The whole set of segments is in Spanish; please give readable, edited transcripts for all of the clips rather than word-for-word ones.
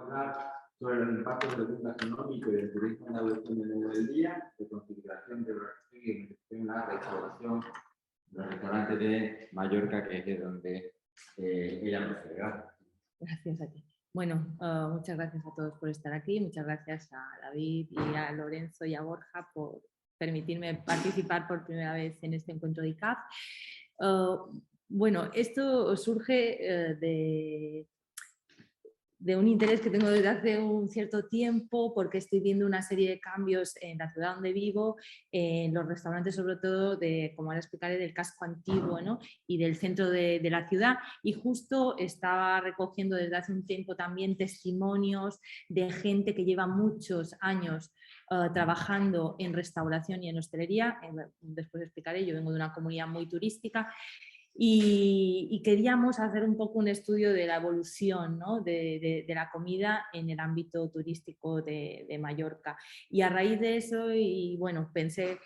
hablar sobre los impactos del boom gastronómico y del turismo en la evolución del menú del día, de configuración de la restauración de los restaurantes de Mallorca, que es de donde ella procede. Gracias a ti. Bueno, muchas gracias a todos por estar aquí, muchas gracias a David y a Lorenzo y a Borja por permitirme participar por primera vez en este encuentro de ICAF. Bueno, esto surge de un interés que tengo desde hace un cierto tiempo, porque estoy viendo una serie de cambios en la ciudad donde vivo, en los restaurantes sobre todo, como ahora explicaré, del casco antiguo, ¿no? Y del centro de la ciudad, y justo estaba recogiendo desde hace un tiempo también testimonios de gente que lleva muchos años trabajando en restauración y en hostelería. Después explicaré, yo vengo de una comunidad muy turística, y queríamos hacer un poco un estudio de la evolución, ¿no? de la comida en el ámbito turístico de Mallorca. Y a raíz de eso, y bueno, pensé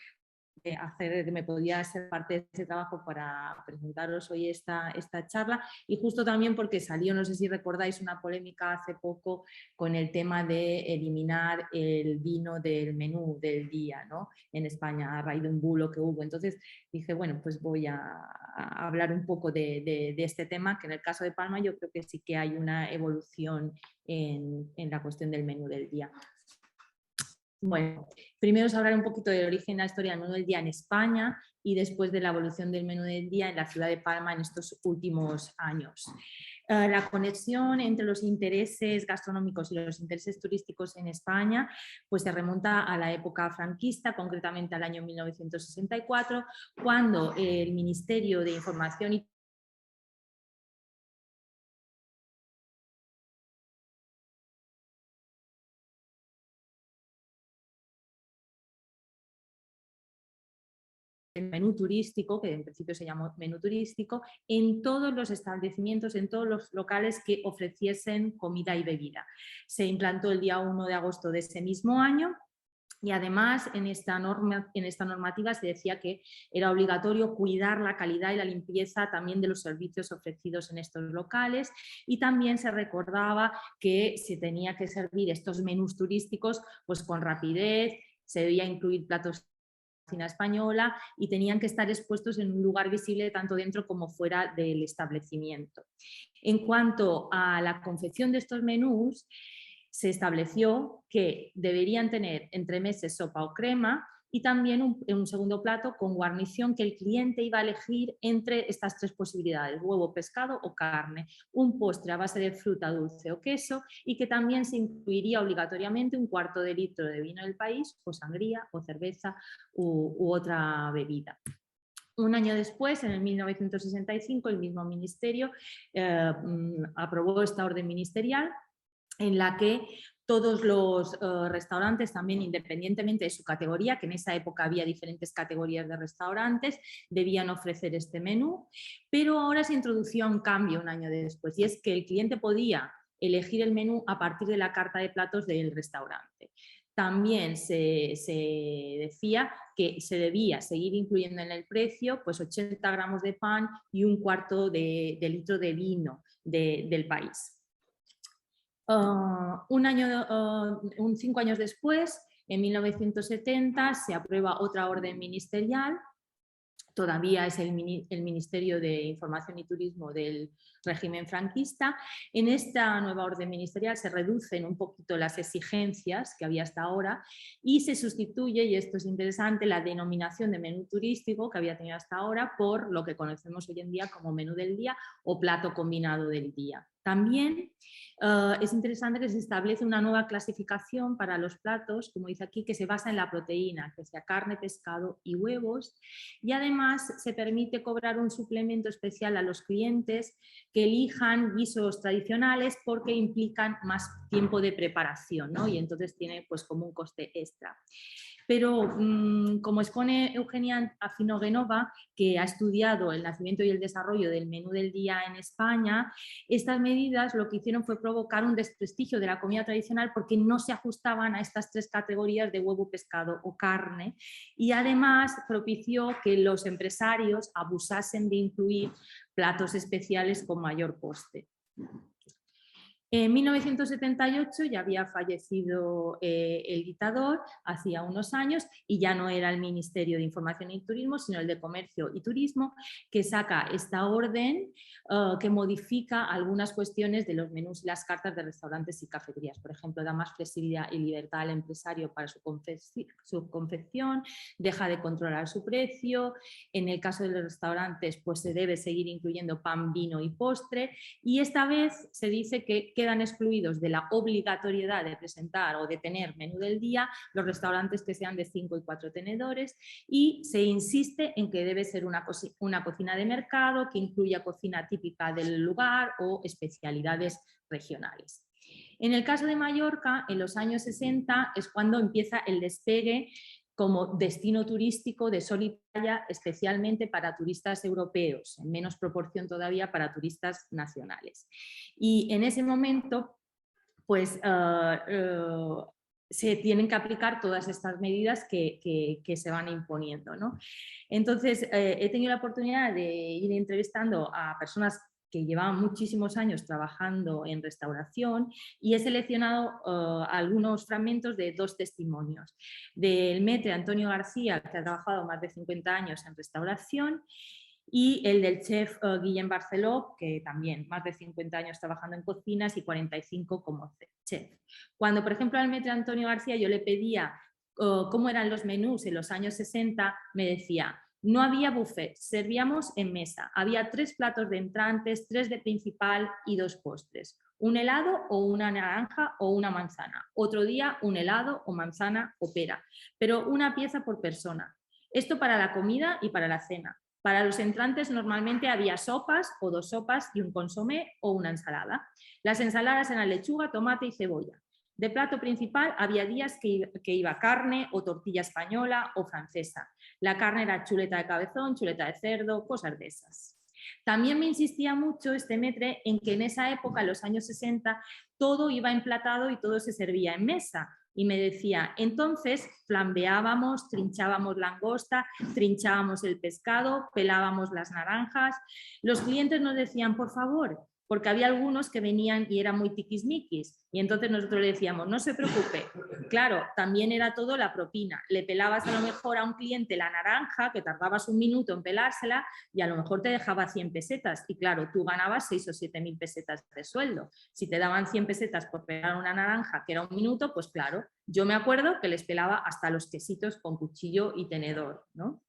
que me podía ser parte de ese trabajo para presentaros hoy esta charla, y justo también porque salió, no sé si recordáis, una polémica hace poco con el tema de eliminar el vino del menú del día, ¿no? En España, a raíz de un bulo que hubo. Entonces dije, bueno, pues voy a hablar un poco de este tema, que en el caso de Palma yo creo que sí que hay una evolución en la cuestión del menú del día. Bueno, primero os hablaré un poquito del origen de la historia del menú del día en España y después de la evolución del menú del día en la ciudad de Palma en estos últimos años. La conexión entre los intereses gastronómicos y los intereses turísticos en España pues se remonta a la época franquista, concretamente al año 1964, cuando el Ministerio de Información y el menú turístico, que en principio se llamó menú turístico, en todos los establecimientos, en todos los locales que ofreciesen comida y bebida. Se implantó el día 1 de agosto de ese mismo año. Y además en esta normativa se decía que era obligatorio cuidar la calidad y la limpieza también de los servicios ofrecidos en estos locales, y también se recordaba que se tenía que servir estos menús turísticos pues con rapidez, se debía incluir platos cocina española y tenían que estar expuestos en un lugar visible tanto dentro como fuera del establecimiento. En cuanto a la confección de estos menús, se estableció que deberían tener entremeses, sopa o crema, y también un segundo plato con guarnición que el cliente iba a elegir entre estas tres posibilidades: huevo, pescado o carne, un postre a base de fruta dulce o queso, y que también se incluiría obligatoriamente un cuarto de litro de vino del país o sangría o cerveza u otra bebida. Un año después, en el 1965, el mismo ministerio aprobó esta orden ministerial en la que todos los restaurantes, también independientemente de su categoría, que en esa época había diferentes categorías de restaurantes, debían ofrecer este menú, pero ahora se introdució un cambio un año después, y es que el cliente podía elegir el menú a partir de la carta de platos del restaurante. También se decía que se debía seguir incluyendo en el precio pues 80 gramos de pan y un cuarto de litro de vino del país. 5 años después, en 1970, se aprueba otra orden ministerial. Todavía es el Ministerio de Información y Turismo del régimen franquista. En esta nueva orden ministerial se reducen un poquito las exigencias que había hasta ahora y se sustituye, y esto es interesante, la denominación de menú turístico que había tenido hasta ahora por lo que conocemos hoy en día como menú del día o plato combinado del día. También es interesante que se establece una nueva clasificación para los platos, como dice aquí, que se basa en la proteína, que sea carne, pescado y huevos, y además se permite cobrar un suplemento especial a los clientes que elijan guisos tradicionales porque implican más tiempo de preparación, ¿no? Y entonces tiene pues como un coste extra. Pero como expone Eugenia Afinogenova, que ha estudiado el nacimiento y el desarrollo del menú del día en España, estas medidas lo que hicieron fue provocar un desprestigio de la comida tradicional porque no se ajustaban a estas tres categorías de huevo, pescado o carne, y además propició que los empresarios abusasen de incluir platos especiales con mayor coste. En 1978 ya había fallecido el dictador, hacía unos años, y ya no era el Ministerio de Información y Turismo, sino el de Comercio y Turismo, que saca esta orden que modifica algunas cuestiones de los menús y las cartas de restaurantes y cafeterías. Por ejemplo, da más flexibilidad y libertad al empresario para su confección, deja de controlar su precio. En el caso de los restaurantes, pues se debe seguir incluyendo pan, vino y postre, y esta vez se dice que quedan excluidos de la obligatoriedad de presentar o de tener menú del día los restaurantes que sean de 5 y 4 tenedores, y se insiste en que debe ser una cocina de mercado que incluya cocina típica del lugar o especialidades regionales. En el caso de Mallorca, en los años 60 es cuando empieza el despegue como destino turístico de sol y playa, especialmente para turistas europeos, en menos proporción todavía para turistas nacionales. Y en ese momento, pues se tienen que aplicar todas estas medidas que se van imponiendo, ¿no? Entonces, he tenido la oportunidad de ir entrevistando a personas que llevaban muchísimos años trabajando en restauración, y he seleccionado algunos fragmentos de dos testimonios. Del maître Antonio García, que ha trabajado más de 50 años en restauración, y el del chef Guillem Barceló, que también más de 50 años trabajando en cocinas y 45 como chef. Cuando, por ejemplo, al maître Antonio García yo le pedía cómo eran los menús en los años 60, me decía: no había buffet, servíamos en mesa, había 3 platos de entrantes, 3 de principal y 2 postres, un helado o una naranja o una manzana, otro día un helado o manzana o pera, pero una pieza por persona. Esto para la comida y para la cena. Para los entrantes normalmente había sopas o 2 sopas y un consomé o una ensalada. Las ensaladas eran lechuga, tomate y cebolla. De plato principal había días que iba carne o tortilla española o francesa. La carne era chuleta de cabezón, chuleta de cerdo, cosas de esas. También me insistía mucho este maître en que en esa época, en los años 60, todo iba emplatado y todo se servía en mesa. Y me decía, entonces flambeábamos, trinchábamos langosta, trinchábamos el pescado, pelábamos las naranjas. Los clientes nos decían, por favor, porque había algunos que venían y eran muy tiquismiquis, y entonces nosotros le decíamos, no se preocupe. Claro, también era todo la propina. Le pelabas a lo mejor a un cliente la naranja, que tardabas un minuto en pelársela, y a lo mejor te dejaba 100 pesetas, y claro, tú ganabas 6 o 7 mil pesetas de sueldo. Si te daban 100 pesetas por pelar una naranja, que era un minuto, pues claro, yo me acuerdo que les pelaba hasta los quesitos con cuchillo y tenedor, ¿no?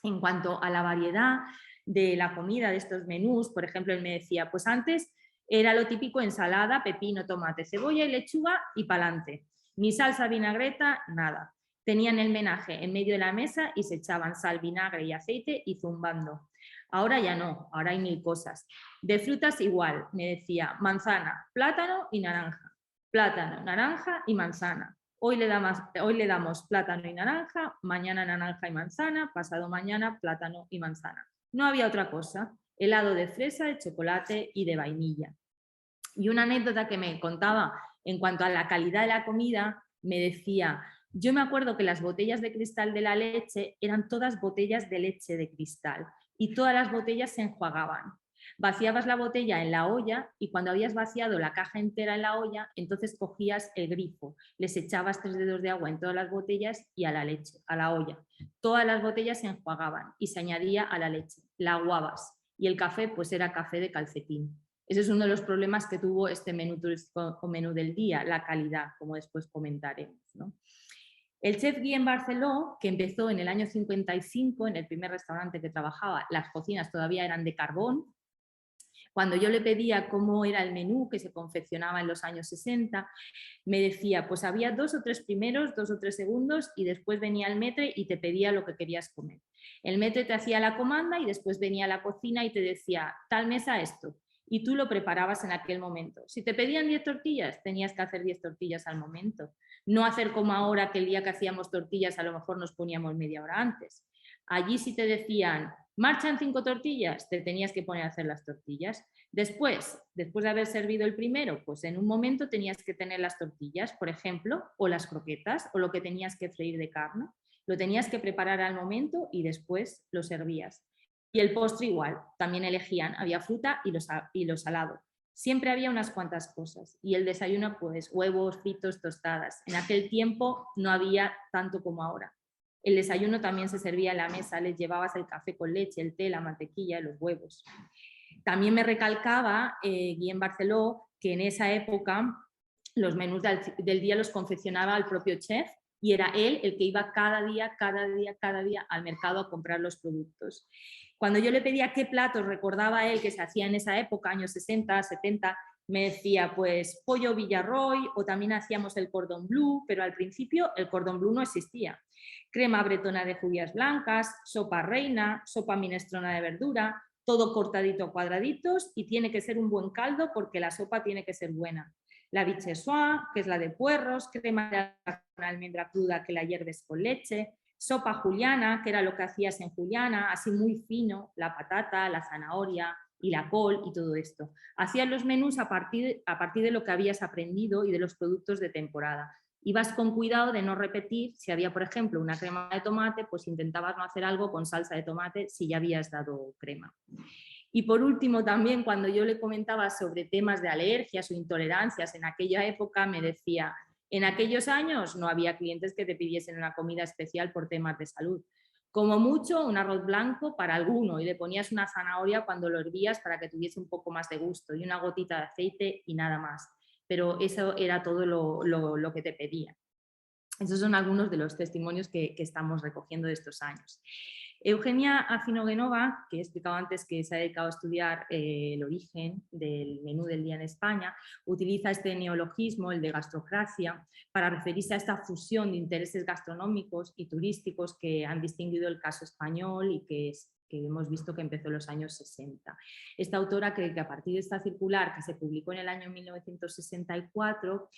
En cuanto a la variedad de la comida de estos menús, por ejemplo, él me decía, pues antes era lo típico: ensalada, pepino, tomate, cebolla y lechuga y pa'lante. Ni salsa, vinagreta, nada. Tenían el menaje en medio de la mesa y se echaban sal, vinagre y aceite y zumbando. Ahora ya no, ahora hay 1000 cosas. De frutas igual, me decía, manzana, plátano y naranja. Plátano, naranja y manzana. Hoy le damos plátano y naranja, mañana naranja y manzana, pasado mañana plátano y manzana. No había otra cosa. Helado de fresa, de chocolate y de vainilla. Y una anécdota que me contaba en cuanto a la calidad de la comida, me decía, yo me acuerdo que las botellas de cristal de la leche eran todas botellas de leche de cristal y todas las botellas se enjuagaban. Vaciabas la botella en la olla y cuando habías vaciado la caja entera en la olla, entonces cogías el grifo, les echabas 3 dedos de agua en todas las botellas y a la leche, a la olla. Todas las botellas se enjuagaban y se añadía a la leche, la aguabas, y el café pues era café de calcetín. Ese es uno de los problemas que tuvo este menú turístico o menú del día, la calidad, como después comentaremos, ¿no? El chef Guillem Barceló, que empezó en el año 55, en el primer restaurante que trabajaba, las cocinas todavía eran de carbón. Cuando yo le pedía cómo era el menú que se confeccionaba en los años 60, me decía, pues había 2 o 3 primeros, 2 o 3 segundos, y después venía el maître y te pedía lo que querías comer. El maître te hacía la comanda y después venía a la cocina y te decía, tal mesa esto, y tú lo preparabas en aquel momento. Si te pedían 10 tortillas, tenías que hacer 10 tortillas al momento. No hacer como ahora, que el día que hacíamos tortillas a lo mejor nos poníamos media hora antes. Allí si te decían, marchan 5 tortillas, te tenías que poner a hacer las tortillas. Después de haber servido el primero, pues en un momento tenías que tener las tortillas, por ejemplo, o las croquetas, o lo que tenías que freír de carne. Lo tenías que preparar al momento y después lo servías. Y el postre igual, también elegían, había fruta y lo salado. Siempre había unas cuantas cosas y el desayuno pues huevos fritos, tostadas. En aquel tiempo no había tanto como ahora. El desayuno también se servía en la mesa, les llevabas el café con leche, el té, la mantequilla y los huevos. También me recalcaba Guillem Barceló que en esa época los menús del día los confeccionaba el propio chef y era él el que iba cada día al mercado a comprar los productos. Cuando yo le pedía qué platos recordaba él que se hacía en esa época, años 60, 70, me decía pues pollo Villarroy o también hacíamos el cordon bleu, pero al principio el cordon bleu no existía. Crema bretona de judías blancas, sopa reina, sopa minestrona de verdura, todo cortadito a cuadraditos y tiene que ser un buen caldo porque la sopa tiene que ser buena. La vichyssoise, que es la de puerros, crema de almendra cruda que la hierves con leche, sopa juliana, que era lo que hacías en juliana, así muy fino, la patata, la zanahoria y la col y todo esto. Hacías los menús a partir de lo que habías aprendido y de los productos de temporada. Ibas con cuidado de no repetir, si había, por ejemplo, una crema de tomate, pues intentabas no hacer algo con salsa de tomate si ya habías dado crema. Y por último, también cuando yo le comentaba sobre temas de alergias o intolerancias en aquella época, me decía, en aquellos años no había clientes que te pidiesen una comida especial por temas de salud. Como mucho, un arroz blanco para alguno y le ponías una zanahoria cuando lo hervías para que tuviese un poco más de gusto y una gotita de aceite y nada más. Pero eso era todo lo que te pedía. Esos son algunos de los testimonios que estamos recogiendo de estos años. Eugenia Afinogenova, que he explicado antes que se ha dedicado a estudiar el origen del menú del día en España, utiliza este neologismo, el de gastrocracia, para referirse a esta fusión de intereses gastronómicos y turísticos que han distinguido el caso español y que hemos visto que empezó en los años 60. Esta autora cree que a partir de esta circular que se publicó en el año 1964,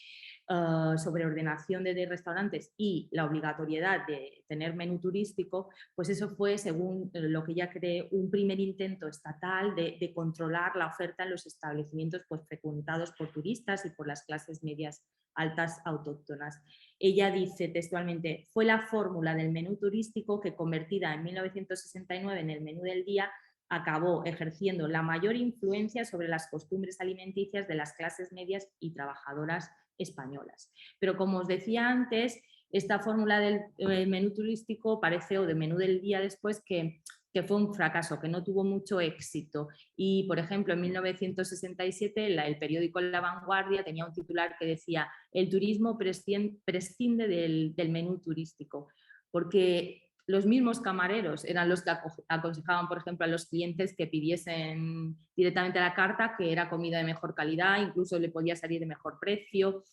sobre ordenación de restaurantes y la obligatoriedad de tener menú turístico, pues eso fue, según lo que ella cree, un primer intento estatal de controlar la oferta en los establecimientos pues, frecuentados por turistas y por las clases medias altas autóctonas. Ella dice textualmente, fue la fórmula del menú turístico que, convertida en 1969 en el menú del día, acabó ejerciendo la mayor influencia sobre las costumbres alimenticias de las clases medias y trabajadoras españolas. Pero como os decía antes, esta fórmula del menú turístico parece, o de menú del día después, que fue un fracaso, que no tuvo mucho éxito. Y, por ejemplo, en 1967 el periódico La Vanguardia tenía un titular que decía «El turismo prescinde del menú turístico», porque los mismos camareros eran los que aconsejaban, por ejemplo, a los clientes que pidiesen directamente la carta, que era comida de mejor calidad, incluso le podía salir de mejor precio.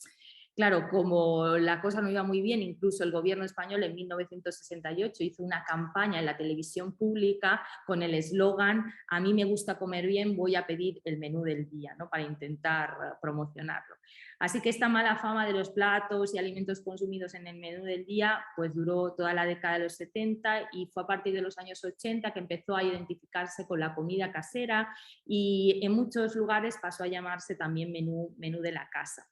Claro, como la cosa no iba muy bien, incluso el gobierno español en 1968 hizo una campaña en la televisión pública con el eslogan «A mí me gusta comer bien, voy a pedir el menú del día», ¿no? Para intentar promocionarlo. Así que esta mala fama de los platos y alimentos consumidos en el menú del día pues duró toda la década de los 70 y fue a partir de los años 80 que empezó a identificarse con la comida casera y en muchos lugares pasó a llamarse también menú de la casa.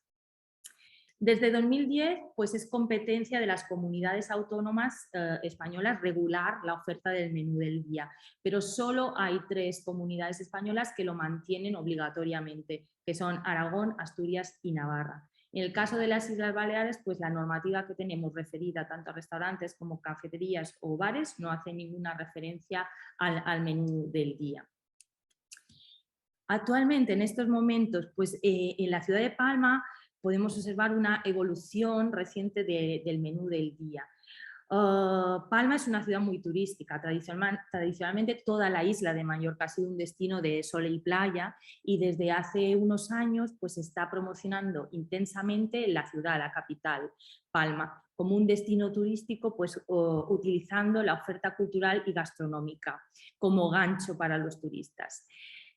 Desde 2010 pues es competencia de las comunidades autónomas españolas regular la oferta del menú del día, pero solo hay 3 comunidades españolas que lo mantienen obligatoriamente, que son Aragón, Asturias y Navarra. En el caso de las Islas Baleares, pues la normativa que tenemos referida tanto a restaurantes como cafeterías o bares no hace ninguna referencia al menú del día. Actualmente, en estos momentos, pues en la ciudad de Palma podemos observar una evolución reciente del menú del día. Palma es una ciudad muy turística, tradicionalmente toda la isla de Mallorca ha sido un destino de sol y playa y desde hace unos años pues se está promocionando intensamente la ciudad, la capital, Palma, como un destino turístico pues utilizando la oferta cultural y gastronómica como gancho para los turistas.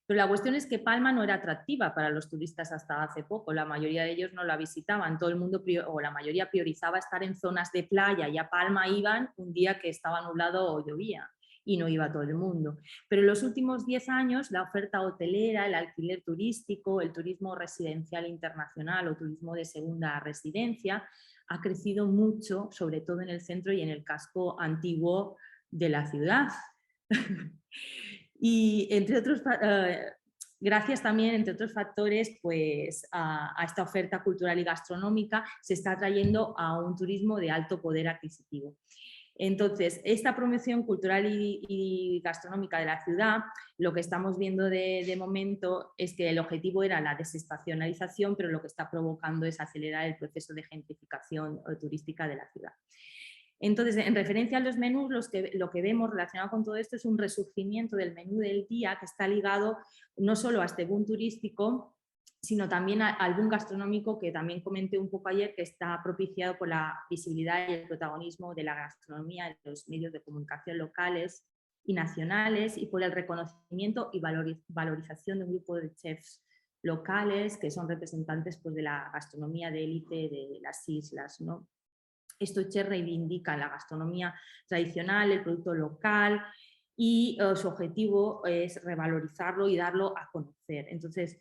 Pero la cuestión es que Palma no era atractiva para los turistas hasta hace poco, la mayoría de ellos no la visitaban, todo el mundo o la mayoría priorizaba estar en zonas de playa y a Palma iban un día que estaba nublado o llovía y no iba todo el mundo. Pero en los últimos 10 años la oferta hotelera, el alquiler turístico, el turismo residencial internacional o turismo de segunda residencia ha crecido mucho, sobre todo en el centro y en el casco antiguo de la ciudad. Y entre otros Gracias también, entre otros factores, pues, a esta oferta cultural y gastronómica se está atrayendo a un turismo de alto poder adquisitivo. Entonces, esta promoción cultural y gastronómica de la ciudad, lo que estamos viendo de momento es que el objetivo era la desestacionalización, pero lo que está provocando es acelerar el proceso de gentrificación turística de la ciudad. Entonces, en referencia a los menús, lo que vemos relacionado con todo esto es un resurgimiento del menú del día que está ligado no solo a este boom turístico, sino también al boom gastronómico que también comenté un poco ayer, que está propiciado por la visibilidad y el protagonismo de la gastronomía en los medios de comunicación locales y nacionales, y por el reconocimiento y valorización de un grupo de chefs locales que son representantes, pues, de la gastronomía de élite de las islas, ¿no? Estos chefs reivindican la gastronomía tradicional, el producto local, y su objetivo es revalorizarlo y darlo a conocer. Entonces,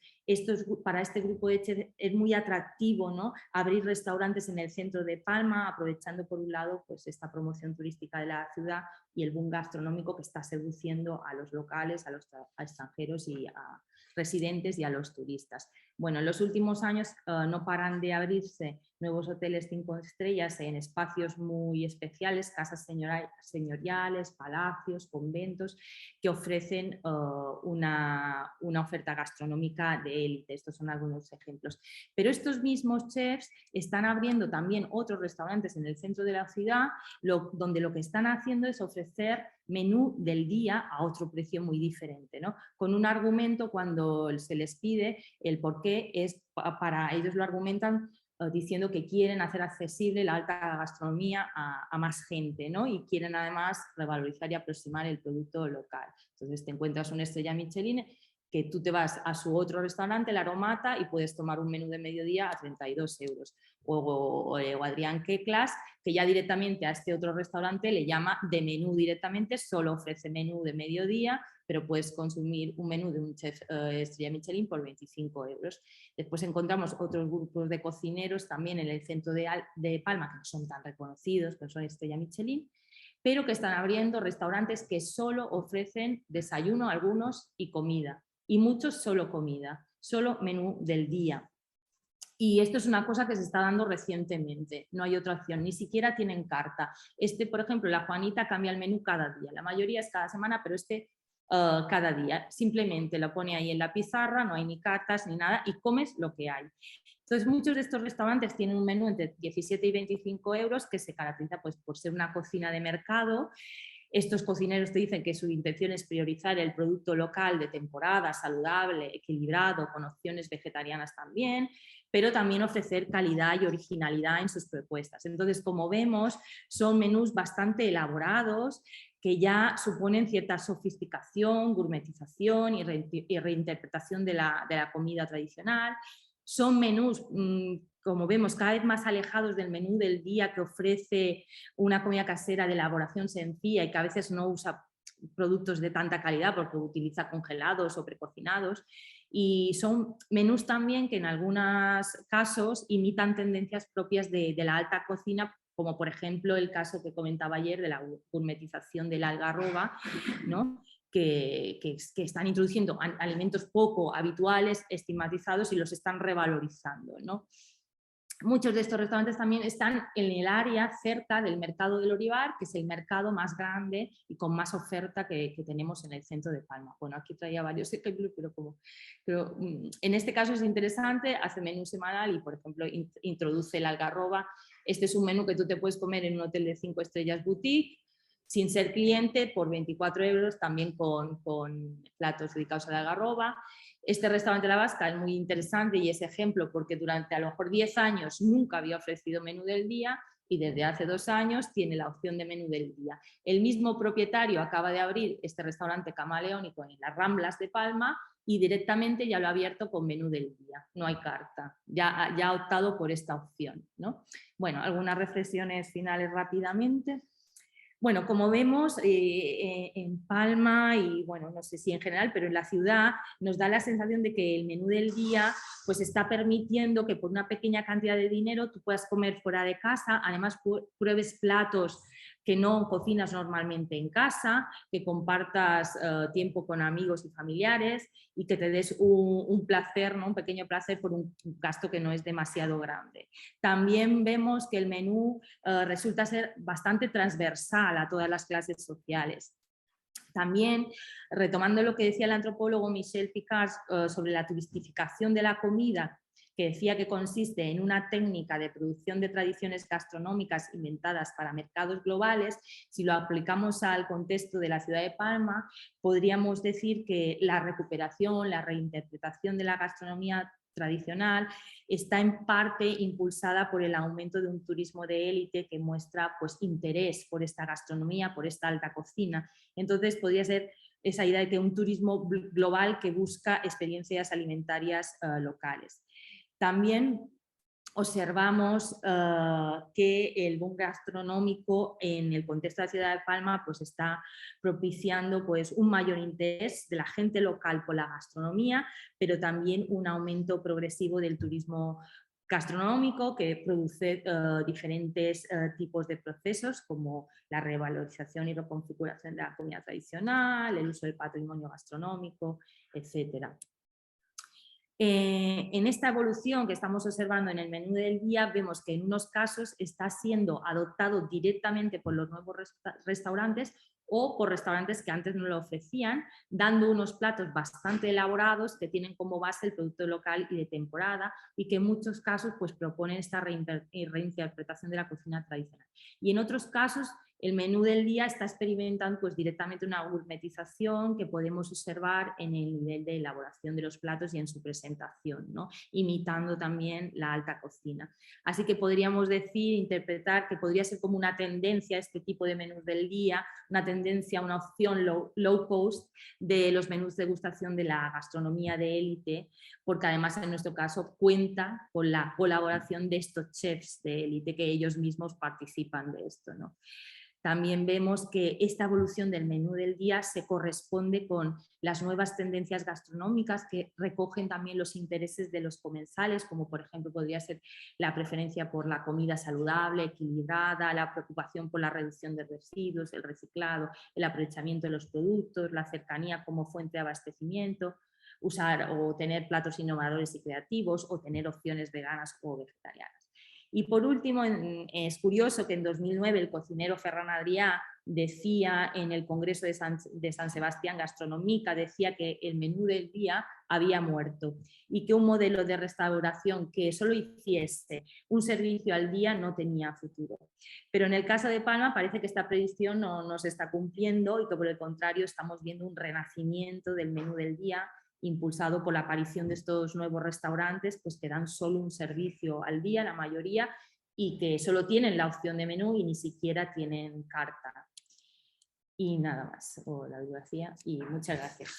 para este grupo de chefs es muy atractivo, ¿no?, abrir restaurantes en el centro de Palma, aprovechando por un lado, pues, esta promoción turística de la ciudad y el boom gastronómico que está seduciendo a los locales, a extranjeros y a residentes y a los turistas. Bueno, en los últimos años no paran de abrirse nuevos hoteles 5 estrellas en espacios muy especiales, casas señoriales, palacios, conventos, que ofrecen una oferta gastronómica de élite. Estos son algunos ejemplos. Pero estos mismos chefs están abriendo también otros restaurantes en el centro de la ciudad, donde lo que están haciendo es ofrecer menú del día a otro precio muy diferente, ¿no? Con un argumento, cuando se les pide el por qué, es para ellos lo argumentan diciendo que quieren hacer accesible la alta gastronomía a más gente, ¿no? Y quieren además revalorizar y aproximar el producto local. Entonces te encuentras una estrella Michelin que tú te vas a su otro restaurante, la Aromata, y puedes tomar un menú de mediodía a 32 euros. O Adrián Queclas, que ya directamente a este otro restaurante le llama de menú directamente, solo ofrece menú de mediodía, pero puedes consumir un menú de un chef estrella Michelin por 25 euros. Después encontramos otros grupos de cocineros también en el centro de Palma, que no son tan reconocidos, que son estrella Michelin, pero que están abriendo restaurantes que solo ofrecen desayuno, algunos, y comida. Y muchos solo comida, solo menú del día. Y esto es una cosa que se está dando recientemente, no hay otra opción, ni siquiera tienen carta. Por ejemplo, la Juanita cambia el menú cada día, la mayoría es cada semana, pero cada día. Simplemente lo pone ahí en la pizarra, no hay ni cartas ni nada, y comes lo que hay. Entonces, muchos de estos restaurantes tienen un menú entre 17 y 25 euros que se caracteriza, pues, por ser una cocina de mercado. Estos cocineros te dicen que su intención es priorizar el producto local de temporada, saludable, equilibrado, con opciones vegetarianas también, pero también ofrecer calidad y originalidad en sus propuestas. Entonces, como vemos, son menús bastante elaborados que ya suponen cierta sofisticación, gourmetización y reinterpretación de la comida tradicional. Son menús, como vemos, cada vez más alejados del menú del día, que ofrece una comida casera de elaboración sencilla y que a veces no usa productos de tanta calidad porque utiliza congelados o precocinados. Y son menús también que en algunos casos imitan tendencias propias de la alta cocina, como por ejemplo el caso que comentaba ayer de la gourmetización del algarroba, ¿no?, que están introduciendo alimentos poco habituales, estigmatizados, y los están revalorizando, ¿no? Muchos de estos restaurantes también están en el área cerca del mercado del Olivar, que es el mercado más grande y con más oferta que tenemos en el centro de Palma. Bueno, aquí traía varios ejemplos, pero en este caso es interesante, hace menú semanal y, por ejemplo, introduce el algarroba. Este es un menú que tú te puedes comer en un hotel de 5 estrellas boutique, sin ser cliente, por 24 euros, también con platos dedicados a la algarroba. Este restaurante La Vasca es muy interesante y es ejemplo porque durante a lo mejor 10 años nunca había ofrecido menú del día, y desde hace 2 años tiene la opción de menú del día. El mismo propietario acaba de abrir este restaurante camaleónico en las Ramblas de Palma y directamente ya lo ha abierto con menú del día. No hay carta, ya ha optado por esta opción, ¿no? Bueno, algunas reflexiones finales rápidamente. Bueno, como vemos, en Palma y, bueno, no sé si en general, pero en la ciudad nos da la sensación de que el menú del día pues está permitiendo que por una pequeña cantidad de dinero tú puedas comer fuera de casa, además pruebes platos que no cocinas normalmente en casa, que compartas tiempo con amigos y familiares y que te des un placer, ¿no? Un pequeño placer por un gasto que no es demasiado grande. También vemos que el menú resulta ser bastante transversal a todas las clases sociales. También, retomando lo que decía el antropólogo Michel Picard sobre la turistificación de la comida, que decía que consiste en una técnica de producción de tradiciones gastronómicas inventadas para mercados globales, si lo aplicamos al contexto de la ciudad de Palma, podríamos decir que la recuperación, la reinterpretación de la gastronomía tradicional está en parte impulsada por el aumento de un turismo de élite que muestra pues, interés por esta gastronomía, por esta alta cocina. Entonces podría ser esa idea de que un turismo global que busca experiencias alimentarias locales. También observamos que el boom gastronómico en el contexto de la ciudad de Palma pues, está propiciando pues, un mayor interés de la gente local por la gastronomía, pero también un aumento progresivo del turismo gastronómico que produce diferentes tipos de procesos como la revalorización y reconfiguración de la comida tradicional, el uso del patrimonio gastronómico, etcétera. En esta evolución que estamos observando en el menú del día vemos que en unos casos está siendo adoptado directamente por los nuevos restaurantes o por restaurantes que antes no lo ofrecían, dando unos platos bastante elaborados que tienen como base el producto local y de temporada y que en muchos casos pues, proponen esta reinterpretación de la cocina tradicional. Y en otros casos el menú del día está experimentando pues, directamente una gourmetización que podemos observar en el nivel de elaboración de los platos y en su presentación, ¿no? Imitando también la alta cocina. Así que podríamos decir, interpretar que podría ser como una tendencia a este tipo de menús del día, una tendencia, una opción low cost de los menús de degustación de la gastronomía de élite, porque además en nuestro caso cuenta con la colaboración de estos chefs de élite que ellos mismos participan de esto, ¿no? También vemos que esta evolución del menú del día se corresponde con las nuevas tendencias gastronómicas que recogen también los intereses de los comensales, como por ejemplo podría ser la preferencia por la comida saludable, equilibrada, la preocupación por la reducción de residuos, el reciclado, el aprovechamiento de los productos, la cercanía como fuente de abastecimiento, usar o tener platos innovadores y creativos o tener opciones veganas o vegetarianas. Y por último, es curioso que en 2009 el cocinero Ferran Adrià decía en el Congreso de San Sebastián Gastronómica, decía que el menú del día había muerto y que un modelo de restauración que solo hiciese un servicio al día no tenía futuro. Pero en el caso de Palma parece que esta predicción no se está cumpliendo y que por el contrario estamos viendo un renacimiento del menú del día impulsado por la aparición de estos nuevos restaurantes pues que dan solo un servicio al día, la mayoría, y que solo tienen la opción de menú y ni siquiera tienen carta. Y nada más, o la bibliografía, y muchas gracias.